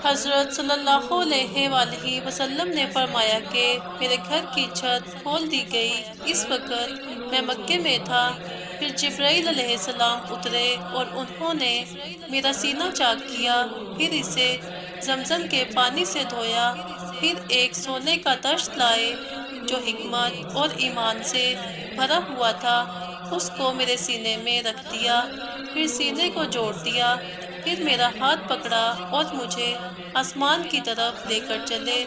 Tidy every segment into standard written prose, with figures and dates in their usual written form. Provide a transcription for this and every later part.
حضرت صلی اللہ علیہ وآلہ وسلم نے فرمایا کہ میرے گھر کی چھت کھول دی گئی۔ اس وقت میں مکے میں تھا۔ پھر جبرائیل علیہ السلام اترے اور انہوں نے میرا سینہ چاک کیا، پھر اسے زمزم کے پانی سے دھویا، پھر ایک سونے کا تشت لائے جو حکمت اور ایمان سے بھرا ہوا تھا، اس کو میرے سینے میں رکھ دیا، پھر سینے کو جوڑ دیا، پھر میرا ہاتھ پکڑا اور مجھے آسمان کی طرف لے کر چلے۔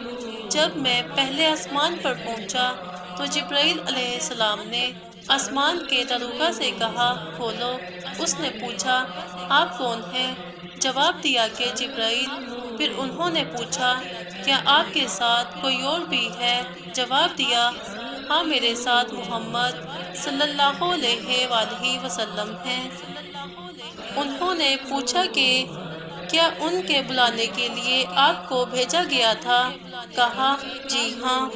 جب میں پہلے آسمان پر پہنچا تو جبرائیل علیہ السلام نے آسمان کے دروگا سے کہا، کھولو۔ اس نے پوچھا، آپ کون ہیں؟ جواب دیا کہ جبرائیل۔ پھر انہوں نے پوچھا، کیا آپ کے ساتھ کوئی اور بھی ہے؟ جواب دیا، ہاں، میرے ساتھ محمد صلی اللہ علیہ وآلہ وسلم ہیں۔ انہوں نے پوچھا کہ کیا ان کے بلانے کے لیے آپ کو بھیجا گیا تھا؟ کہا، جی ہاں۔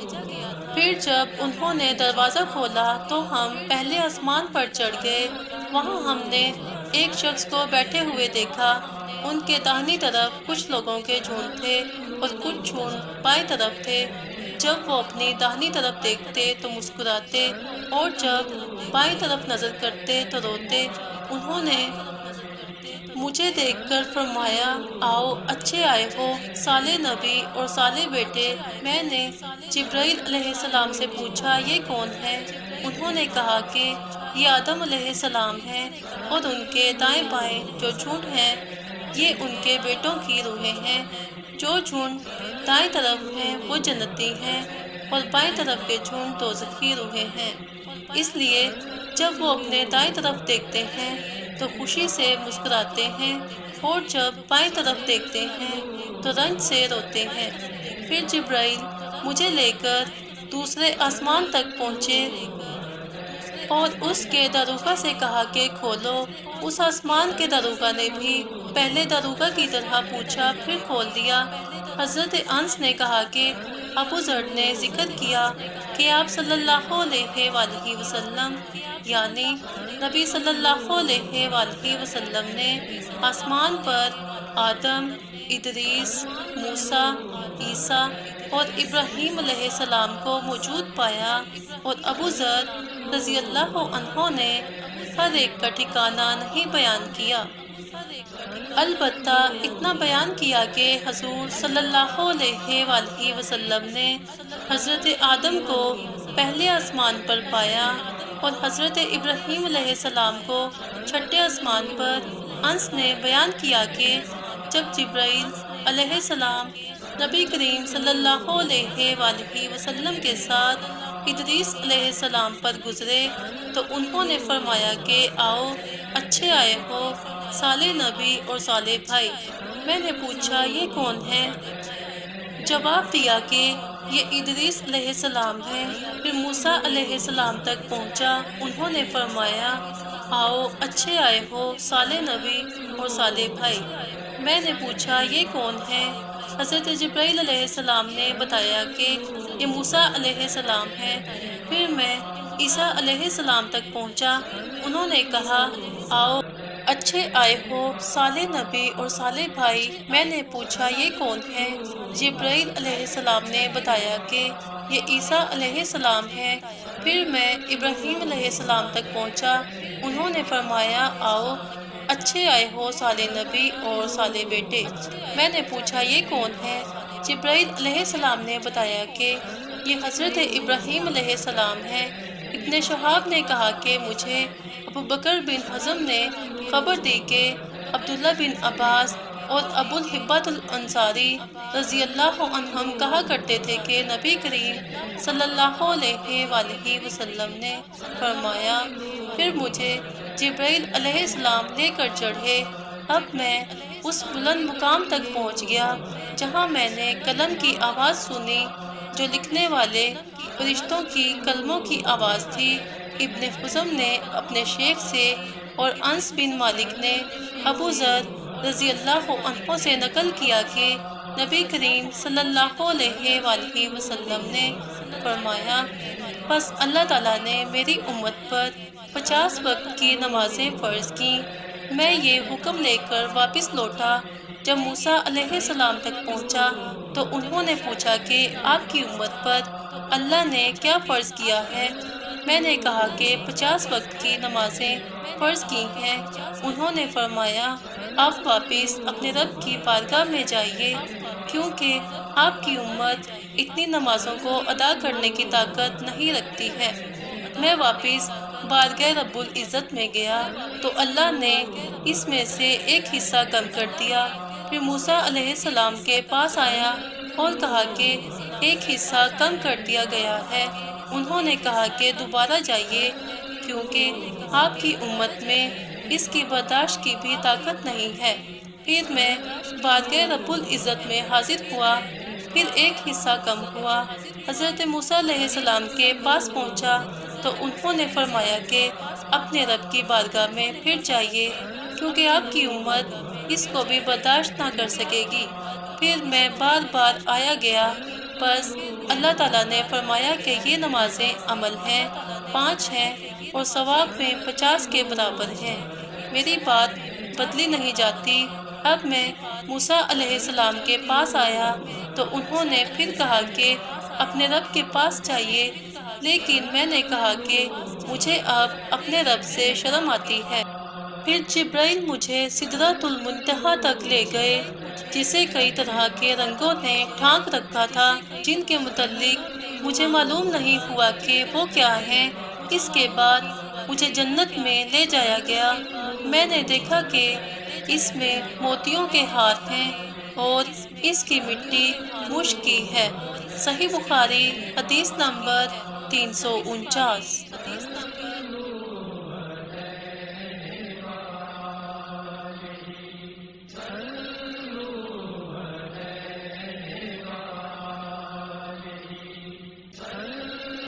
پھر جب انہوں نے دروازہ کھولا تو ہم پہلے آسمان پر چڑھ گئے۔ وہاں ہم نے ایک شخص کو بیٹھے ہوئے دیکھا۔ ان کے داہنی طرف کچھ لوگوں کے جھنڈ تھے اور کچھ جھنڈ بائیں طرف تھے۔ جب وہ اپنی داہنی طرف دیکھتے تو مسکراتے اور جب بائیں طرف نظر کرتے تو روتے۔ انہوں نے مجھے دیکھ کر فرمایا، آؤ، اچھے آئے ہو، صالح نبی اور صالح بیٹے۔ میں نے جبرائیل علیہ السلام سے پوچھا، یہ کون ہے؟ انہوں نے کہا کہ یہ آدم علیہ السلام ہیں اور ان کے دائیں بائیں جو جھنڈ ہیں یہ ان کے بیٹوں کی روحیں ہیں۔ جو جھنڈ دائیں طرف ہیں وہ جنتی ہیں اور بائیں طرف کے جھنڈ دوزخی روحیں ہیں۔ اس لیے جب وہ اپنے دائیں طرف دیکھتے ہیں تو خوشی سے مسکراتے ہیں اور جب بائیں طرف دیکھتے ہیں تو رنج سے روتے ہیں۔ پھر جبرائیل مجھے لے کر دوسرے آسمان تک پہنچے اور اس کے دروگا سے کہا کہ کھولو۔ اس آسمان کے دروگا نے بھی پہلے دروگا کی طرح پوچھا، پھر کھول دیا۔ حضرت انس نے کہا کہ ابو ذر نے ذکر کیا کہ آپ صلی اللہ علیہ وآلہ وسلم یعنی نبی صلی اللہ علیہ وآلہ وسلم نے آسمان پر آدم، ادریس، موسیٰ، عیسیٰ اور ابراہیم علیہ السلام کو موجود پایا، اور ابو ذر رضی اللہ عنہ نے ہر ایک کا ٹھکانہ نہیں بیان کیا۔ البتہ اتنا بیان کیا کہ حضور صلی اللہ علیہ وآلہ وسلم نے حضرت آدم کو پہلے آسمان پر پایا اور حضرت ابراہیم علیہ السلام کو چھٹے آسمان پر۔ انس نے بیان کیا کہ جب جبرائیل علیہ السلام نبی کریم صلی اللہ علیہ وآلہ وسلم کے ساتھ ادریس علیہ السلام پر گزرے تو انہوں نے فرمایا کہ آؤ، اچھے آئے ہو، صالح نبی اور صالح بھائی۔ میں نے پوچھا، یہ کون ہے؟ جواب دیا کہ یہ ادریس علیہ السلام ہے۔ پھر موسیٰ علیہ السلام تک پہنچا۔ انہوں نے فرمایا، آؤ، اچھے آئے ہو، صالح نبی اور صالح بھائی۔ میں نے پوچھا، یہ کون ہے؟ حضرت جبرائیل علیہ السلام نے بتایا کہ یہ موسیٰ علیہ السلام ہے۔ پھر میں عیسیٰ علیہ السلام تک پہنچا۔ انہوں نے کہا، آؤ، اچھے آئے ہو، صالح نبی اور صالح بھائی۔ میں نے پوچھا، یہ کون ہے؟ جبرائیل علیہ السلام نے بتایا کہ یہ عیسیٰ علیہ السلام ہے۔ پھر میں ابراہیم علیہ السلام تک پہنچا۔ انہوں نے فرمایا، آؤ، اچھے آئے ہو، صالح نبی اور صالح بیٹے۔ میں نے پوچھا، یہ کون ہے؟ جبرائیل علیہ السلام نے بتایا کہ یہ حضرت ابراہیم علیہ السلام ہے۔ ابن شہاب نے کہا کہ مجھے ابو بکر بن حزم نے خبر دی کہ عبداللہ بن عباس اور ابو الہبۃ الانصاری رضی اللہ عنہم کہا کرتے تھے کہ نبی کریم صلی اللہ علیہ وآلہ وسلم نے فرمایا، پھر مجھے جبرائیل علیہ السلام لے کر چڑھے۔ اب میں اس بلند مقام تک پہنچ گیا جہاں میں نے قلم کی آواز سنی جو لکھنے والے فرشتوں کی کلموں کی آواز تھی۔ ابن حزم نے اپنے شیخ سے اور انس بن مالک نے ابو ذر رضی اللہ عنہ سے نقل کیا کہ نبی کریم صلی اللہ علیہ وآلہ وسلم نے فرمایا، بس اللہ تعالیٰ نے میری امت پر 50 وقت کی نمازیں فرض کیں۔ میں یہ حکم لے کر واپس لوٹا جب موسیٰ علیہ السلام تک پہنچا تو انہوں نے پوچھا کہ آپ کی امت پر اللہ نے کیا فرض کیا ہے؟ میں نے کہا کہ 50 وقت کی نمازیں فرض کی ہیں۔ انہوں نے فرمایا آپ واپس اپنے رب کی بارگاہ میں جائیے، کیونکہ آپ کی امت اتنی نمازوں کو ادا کرنے کی طاقت نہیں رکھتی ہے۔ میں واپس بارگاہ رب العزت میں گیا تو اللہ نے اس میں سے ایک حصہ کم کر دیا۔ پھر موسیٰ علیہ السلام کے پاس آیا اور کہا کہ ایک حصہ کم کر دیا گیا ہے۔ انہوں نے کہا کہ دوبارہ جائیے، کیونکہ آپ کی امت میں اس کی برداشت کی بھی طاقت نہیں ہے۔ پھر میں بارگاہ رب العزت میں حاضر ہوا، پھر ایک حصہ کم ہوا۔ حضرت موسیٰ علیہ السلام کے پاس پہنچا تو انہوں نے فرمایا کہ اپنے رب کی بارگاہ میں پھر جائیے، کیونکہ آپ کی امت اس کو بھی برداشت نہ کر سکے گی۔ پھر میں بار بار آیا گیا، بس اللہ تعالیٰ نے فرمایا کہ یہ نمازیں عمل ہیں، 5 ہیں اور ثواب میں 50 کے برابر ہیں۔ میری بات بدلی نہیں جاتی۔ اب میں موسیٰ علیہ السلام کے پاس آیا تو انہوں نے پھر کہا کہ اپنے رب کے پاس جائیے، لیکن میں نے کہا کہ مجھے اب اپنے رب سے شرم آتی ہے۔ پھر جبرائیل مجھے سدرۃ المنتہا تک لے گئے، جسے کئی طرح کے رنگوں نے ڈھانک رکھا تھا، جن کے متعلق مجھے معلوم نہیں ہوا کہ وہ کیا ہیں۔ اس کے بعد مجھے جنت میں لے جایا گیا۔ میں نے دیکھا کہ اس میں موتیوں کے ہار ہیں اور اس کی مٹی مشک کی ہے۔ صحیح بخاری حدیث نمبر 349۔